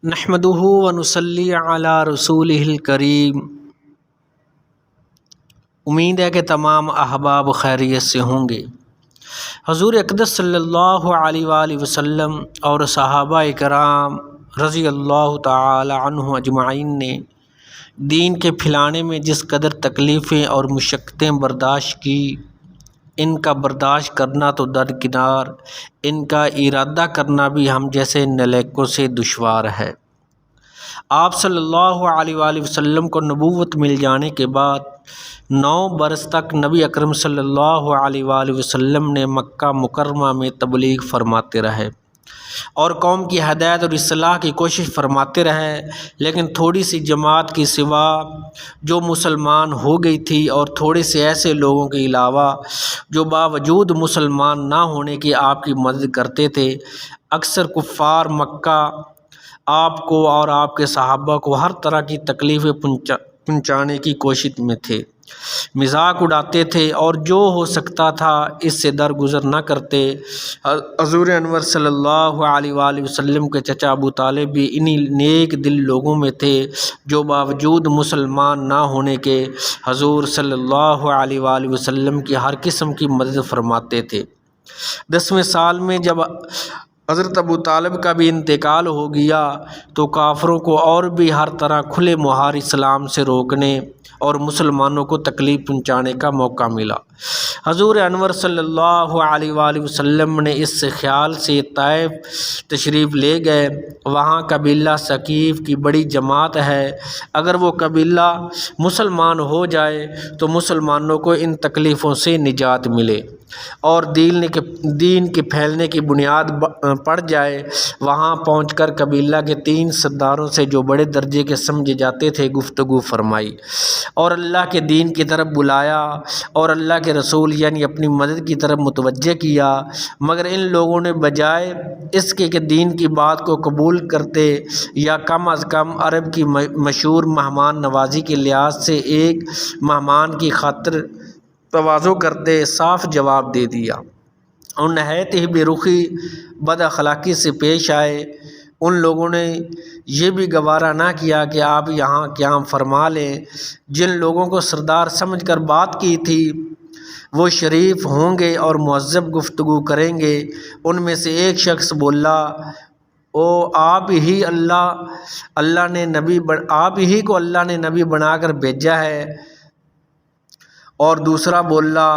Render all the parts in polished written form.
نحمدہ ونصلی علی رسولہ الکریم۔ امید ہے کہ تمام احباب خیریت سے ہوں گے۔ حضور اقدس صلی اللہ علیہ وآلہ وسلم اور صحابہ کرام رضی اللہ تعالی عنہ اجمعین نے دین کے پھیلانے میں جس قدر تکلیفیں اور مشقتیں برداشت کی، ان کا برداشت کرنا تو درکنار، ان کا ارادہ کرنا بھی ہم جیسے نالائقوں سے دشوار ہے۔ آپ صلی اللہ علیہ وآلہ وسلم کو نبوت مل جانے کے بعد 9 برس تک نبی اکرم صلی اللہ علیہ وآلہ وسلم نے مکہ مکرمہ میں تبلیغ فرماتے رہے اور قوم کی ہدایت اور اصلاح کی کوشش فرماتے رہے، لیکن تھوڑی سی جماعت کی سوا جو مسلمان ہو گئی تھی اور تھوڑے سے ایسے لوگوں کے علاوہ جو باوجود مسلمان نہ ہونے کے آپ کی مدد کرتے تھے، اکثر کفار مکہ آپ کو اور آپ کے صحابہ کو ہر طرح کی تکلیفیں پہنچانے کی کوشش میں تھے، مذاق اڑاتے تھے اور جو ہو سکتا تھا اس سے درگزر نہ کرتے۔ حضور انور صلی اللہ علیہ وآلہ وسلم کے چچا ابو طالب بھی انہی نیک دل لوگوں میں تھے جو باوجود مسلمان نہ ہونے کے حضور صلی اللہ علیہ وآلہ وسلم کی ہر قسم کی مدد فرماتے تھے۔ 10ویں سال میں جب حضرت ابو طالب کا بھی انتقال ہو گیا تو کافروں کو اور بھی ہر طرح کھلے مہار اسلام سے روکنے اور مسلمانوں کو تکلیف پہنچانے کا موقع ملا۔ حضور انور صلی اللہ علیہ وآلہ وسلم نے اس خیال سے طائف تشریف لے گئے، وہاں قبیلہ ثقیف کی بڑی جماعت ہے، اگر وہ قبیلہ مسلمان ہو جائے تو مسلمانوں کو ان تکلیفوں سے نجات ملے اور دین کے پھیلنے کی بنیاد پڑ جائے۔ وہاں پہنچ کر قبیلہ کے 3 سرداروں سے جو بڑے درجے کے سمجھے جاتے تھے گفتگو فرمائی اور اللہ کے دین کی طرف بلایا اور اللہ کے رسول یعنی اپنی مدد کی طرف متوجہ کیا، مگر ان لوگوں نے بجائے اس کے کہ دین کی بات کو قبول کرتے یا کم از کم عرب کی مشہور مہمان نوازی کے لحاظ سے ایک مہمان کی خاطر تواضع کرتے، صاف جواب دے دیا اور نہایت ہی بے رخی بد اخلاقی سے پیش آئے۔ ان لوگوں نے یہ بھی گوارا نہ کیا کہ آپ یہاں قیام فرما لیں۔ جن لوگوں کو سردار سمجھ کر بات کی تھی وہ شریف ہوں گے اور مہذب گفتگو کریں گے۔ ان میں سے ایک شخص بولا، آپ ہی کو اللہ نے نبی بنا کر بھیجا ہے، اور دوسرا بولا،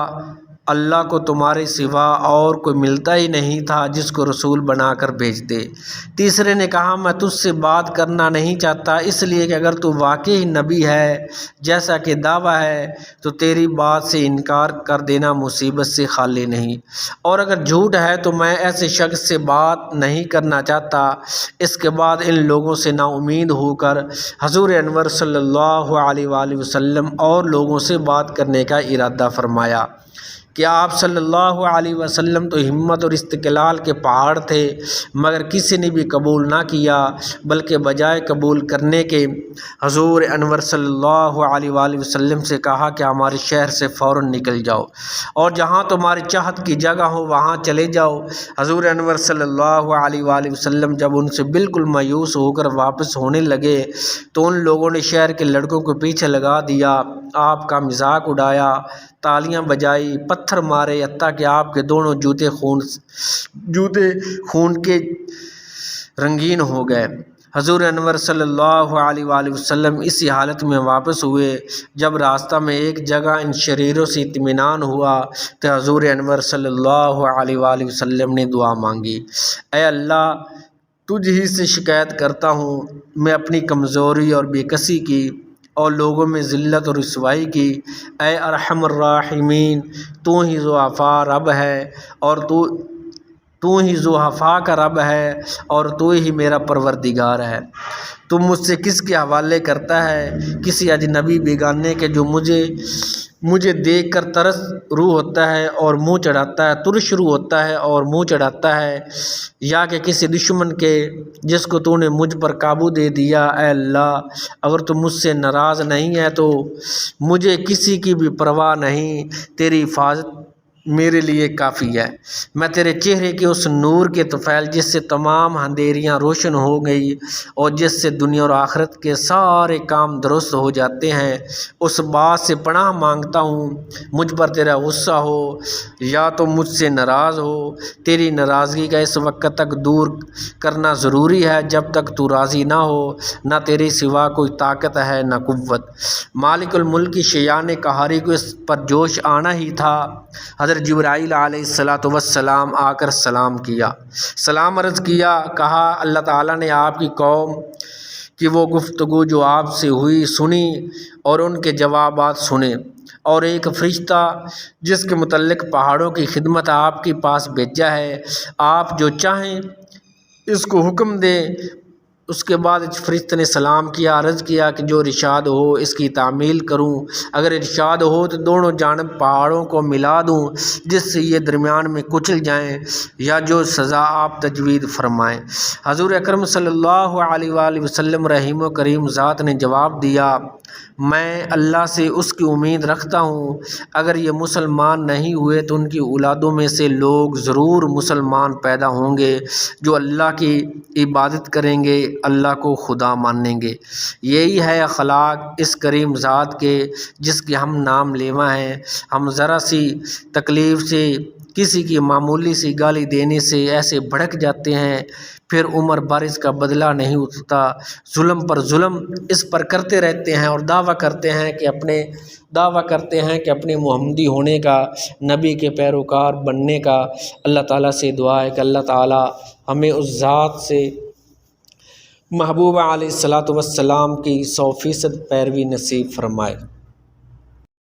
اللہ کو تمہارے سوا اور کوئی ملتا ہی نہیں تھا جس کو رسول بنا کر بھیج دے۔ تیسرے نے کہا، میں تجھ سے بات کرنا نہیں چاہتا اس لیے کہ اگر تو واقعی نبی ہے جیسا کہ دعویٰ ہے تو تیری بات سے انکار کر دینا مصیبت سے خالی نہیں، اور اگر جھوٹ ہے تو میں ایسے شخص سے بات نہیں کرنا چاہتا۔ اس کے بعد ان لوگوں سے نا امید ہو کر حضور انور صلی اللہ علیہ وآلہ وسلم اور لوگوں سے بات کرنے کا ارادہ فرمایا کہ آپ صلی اللہ علیہ وسلم تو ہمت اور استقلال کے پہاڑ تھے، مگر کسی نے بھی قبول نہ کیا، بلکہ بجائے قبول کرنے کے حضور انور صلی اللہ علیہ وآلہ وسلم سے کہا کہ ہمارے شہر سے فوراً نکل جاؤ اور جہاں تمہاری چاہت کی جگہ ہو وہاں چلے جاؤ۔ حضور انور صلی اللہ علیہ وآلہ وسلم جب ان سے بالکل مایوس ہو کر واپس ہونے لگے تو ان لوگوں نے شہر کے لڑکوں کو پیچھے لگا دیا، آپ کا مذاق اڑایا، تالیاں بجائی، پتھر مارے، حتیٰ کہ آپ کے دونوں جوتے خون کے رنگین ہو گئے۔ حضور انور صلی اللہ علیہ وآلہ وسلم اسی حالت میں واپس ہوئے۔ جب راستہ میں ایک جگہ ان شریروں سے اطمینان ہوا تو حضور انور صلی اللہ علیہ وآلہ وسلم نے دعا مانگی، اے اللہ، تجھ ہی سے شکایت کرتا ہوں، میں اپنی کمزوری اور بے کسی کی اور لوگوں میں ذلت اور رسوائی کی، اے ارحم الراحمین، تو ہی ضعفاء رب ہے اور تو ہی ضعفاء کا رب ہے اور تو ہی میرا پروردگار ہے۔ تو مجھ سے کس کے حوالے کرتا ہے؟ کسی اجنبی بیگانے کے جو مجھے دیکھ کر ترس روح ہوتا ہے اور منہ چڑھاتا ہے، ترش روح ہوتا ہے اور منہ چڑھاتا ہے، یا کہ کسی دشمن کے جس کو تو نے مجھ پر قابو دے دیا۔ اے اللہ، اگر تو مجھ سے ناراض نہیں ہے تو مجھے کسی کی بھی پرواہ نہیں، تیری حفاظت میرے لیے کافی ہے۔ میں تیرے چہرے کے اس نور کے طفیل جس سے تمام اندھیریاں روشن ہو گئی اور جس سے دنیا اور آخرت کے سارے کام درست ہو جاتے ہیں، اس بات سے پناہ مانگتا ہوں مجھ پر تیرا غصہ ہو یا تو مجھ سے ناراض ہو۔ تیری ناراضگی کا اس وقت تک دور کرنا ضروری ہے جب تک تو راضی نہ ہو، نہ تیرے سوا کوئی طاقت ہے نہ قوت۔ مالک الملک کی شیان قہاری کو اس پر جوش آنا ہی تھا۔ حضرت جبرائیل علیہ السلام آ کر سلام کیا، سلام عرض کیا، کہا اللہ تعالیٰ نے آپ کی قوم کی وہ گفتگو جو آپ سے ہوئی سنی اور ان کے جوابات سنے، اور ایک فرشتہ جس کے متعلق پہاڑوں کی خدمت آپ کے پاس بھیجا ہے، آپ جو چاہیں اس کو حکم دیں۔ اس کے بعد فرشتے نے سلام کیا، عرض کیا کہ جو ارشاد ہو اس کی تعمیل کروں، اگر ارشاد ہو تو دونوں جانب پہاڑوں کو ملا دوں جس سے یہ درمیان میں کچل جائیں، یا جو سزا آپ تجوید فرمائیں۔ حضور اکرم صلی اللہ علیہ وآلہ وسلم رحیم و کریم ذات نے جواب دیا، میں اللہ سے اس کی امید رکھتا ہوں اگر یہ مسلمان نہیں ہوئے تو ان کی اولادوں میں سے لوگ ضرور مسلمان پیدا ہوں گے جو اللہ کی عبادت کریں گے، اللہ کو خدا مانیں گے۔ یہی ہے اخلاق اس کریم ذات کے جس کے ہم نام لیوا ہیں۔ ہم ذرا سی تکلیف سے، کسی کی معمولی سی گالی دینے سے ایسے بھڑک جاتے ہیں، پھر عمر بھر اس کا بدلہ نہیں اترتا، ظلم پر ظلم اس پر کرتے رہتے ہیں اور دعویٰ کرتے ہیں کہ اپنے محمدی ہونے کا، نبی کے پیروکار بننے کا۔ اللہ تعالیٰ سے دعا ہے کہ اللہ تعالیٰ ہمیں اس ذات سے محبوب علیہ السلام کی 100% پیروی نصیب فرمائے۔